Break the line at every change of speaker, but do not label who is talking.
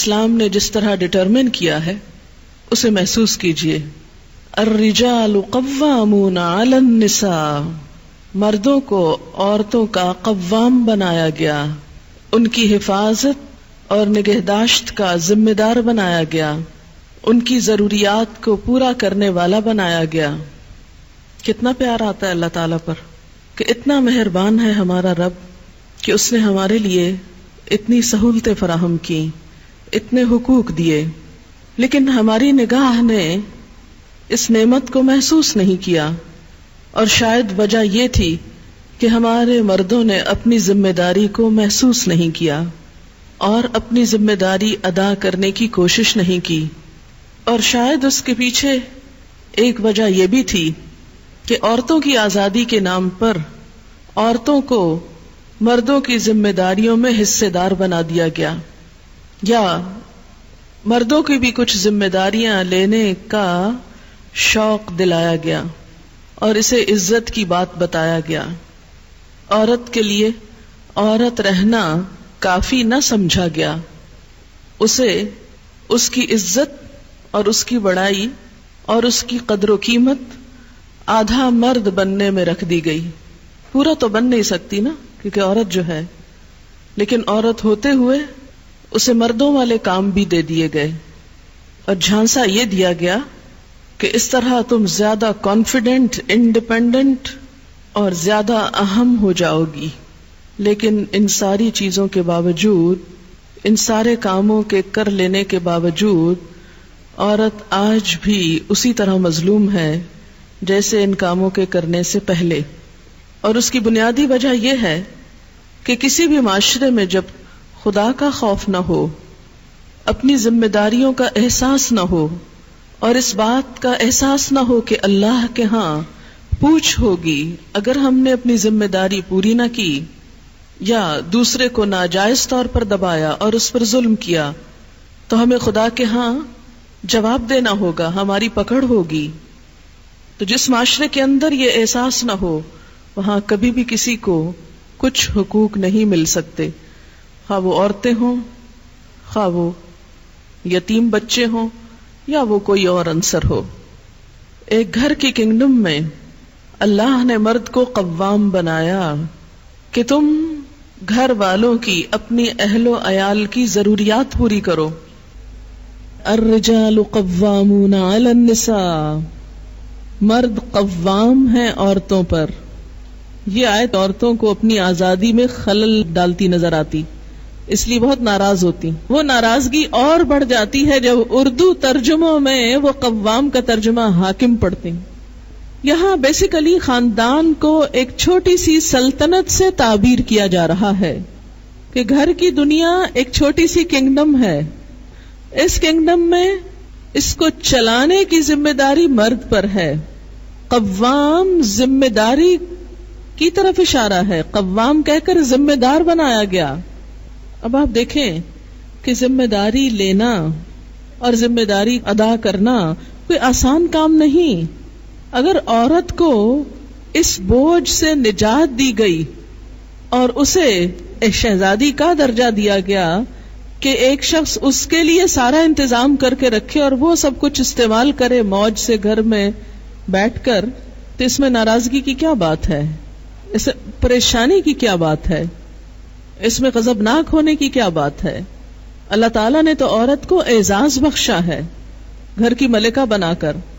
اسلام نے جس طرح ڈٹرمن کیا ہے اسے محسوس کیجئے. الرجال قوامون علی النساء، مردوں کو عورتوں کا قوام بنایا گیا، ان کی حفاظت اور نگہداشت کا ذمہ دار بنایا گیا، ان کی ضروریات کو پورا کرنے والا بنایا گیا. کتنا پیار آتا ہے اللہ تعالیٰ پر کہ اتنا مہربان ہے ہمارا رب کہ اس نے ہمارے لیے اتنی سہولتیں فراہم کی، اتنے حقوق دیے، لیکن ہماری نگاہ نے اس نعمت کو محسوس نہیں کیا. اور شاید وجہ یہ تھی کہ ہمارے مردوں نے اپنی ذمہ داری کو محسوس نہیں کیا اور اپنی ذمہ داری ادا کرنے کی کوشش نہیں کی. اور شاید اس کے پیچھے ایک وجہ یہ بھی تھی کہ عورتوں کی آزادی کے نام پر عورتوں کو مردوں کی ذمہ داریوں میں حصے دار بنا دیا گیا، یا مردوں کی بھی کچھ ذمہ داریاں لینے کا شوق دلایا گیا اور اسے عزت کی بات بتایا گیا. عورت کے لیے عورت رہنا کافی نہ سمجھا گیا، اسے اس کی عزت اور اس کی بڑائی اور اس کی قدر و قیمت آدھا مرد بننے میں رکھ دی گئی. پورا تو بن نہیں سکتی نا، کیونکہ عورت جو ہے، لیکن عورت ہوتے ہوئے اسے مردوں والے کام بھی دے دیے گئے اور جھانسا یہ دیا گیا کہ اس طرح تم زیادہ کانفیڈنٹ، انڈیپینڈنٹ اور زیادہ اہم ہو جاؤ گی. لیکن ان ساری چیزوں کے باوجود، ان سارے کاموں کے کر لینے کے باوجود عورت آج بھی اسی طرح مظلوم ہے جیسے ان کاموں کے کرنے سے پہلے. اور اس کی بنیادی وجہ یہ ہے کہ کسی بھی معاشرے میں جب خدا کا خوف نہ ہو، اپنی ذمہ داریوں کا احساس نہ ہو اور اس بات کا احساس نہ ہو کہ اللہ کے ہاں پوچھ ہوگی اگر ہم نے اپنی ذمہ داری پوری نہ کی یا دوسرے کو ناجائز طور پر دبایا اور اس پر ظلم کیا، تو ہمیں خدا کے ہاں جواب دینا ہوگا، ہماری پکڑ ہوگی. تو جس معاشرے کے اندر یہ احساس نہ ہو وہاں کبھی بھی کسی کو کچھ حقوق نہیں مل سکتے، خواہ وہ عورتیں ہوں، خواہ وہ یتیم بچے ہوں، یا وہ کوئی اور عنصر ہو. ایک گھر کی کنگڈم میں اللہ نے مرد کو قوام بنایا کہ تم گھر والوں کی، اپنی اہل و عیال کی ضروریات پوری کرو. الرجال قوامون علی النساء، مرد قوام ہیں عورتوں پر. یہ آیت عورتوں کو اپنی آزادی میں خلل ڈالتی نظر آتی، اس لیے بہت ناراض ہوتی. وہ ناراضگی اور بڑھ جاتی ہے جب اردو ترجموں میں وہ قوام کا ترجمہ حاکم پڑھتے ہیں. یہاں بیسیکلی خاندان کو ایک چھوٹی سی سلطنت سے تعبیر کیا جا رہا ہے کہ گھر کی دنیا ایک چھوٹی سی کنگڈم ہے، اس کنگڈم میں اس کو چلانے کی ذمہ داری مرد پر ہے. قوام ذمہ داری کی طرف اشارہ ہے، قوام کہہ کر ذمہ دار بنایا گیا. اب آپ دیکھیں کہ ذمہ داری لینا اور ذمہ داری ادا کرنا کوئی آسان کام نہیں. اگر عورت کو اس بوجھ سے نجات دی گئی اور اسے ایک شہزادی کا درجہ دیا گیا کہ ایک شخص اس کے لیے سارا انتظام کر کے رکھے اور وہ سب کچھ استعمال کرے موج سے گھر میں بیٹھ کر، تو اس میں ناراضگی کی کیا بات ہے؟ اس پریشانی کی کیا بات ہے؟ اس میں غضبناک ہونے کی کیا بات ہے؟ اللہ تعالیٰ نے تو عورت کو اعزاز بخشا ہے گھر کی ملکہ بنا کر.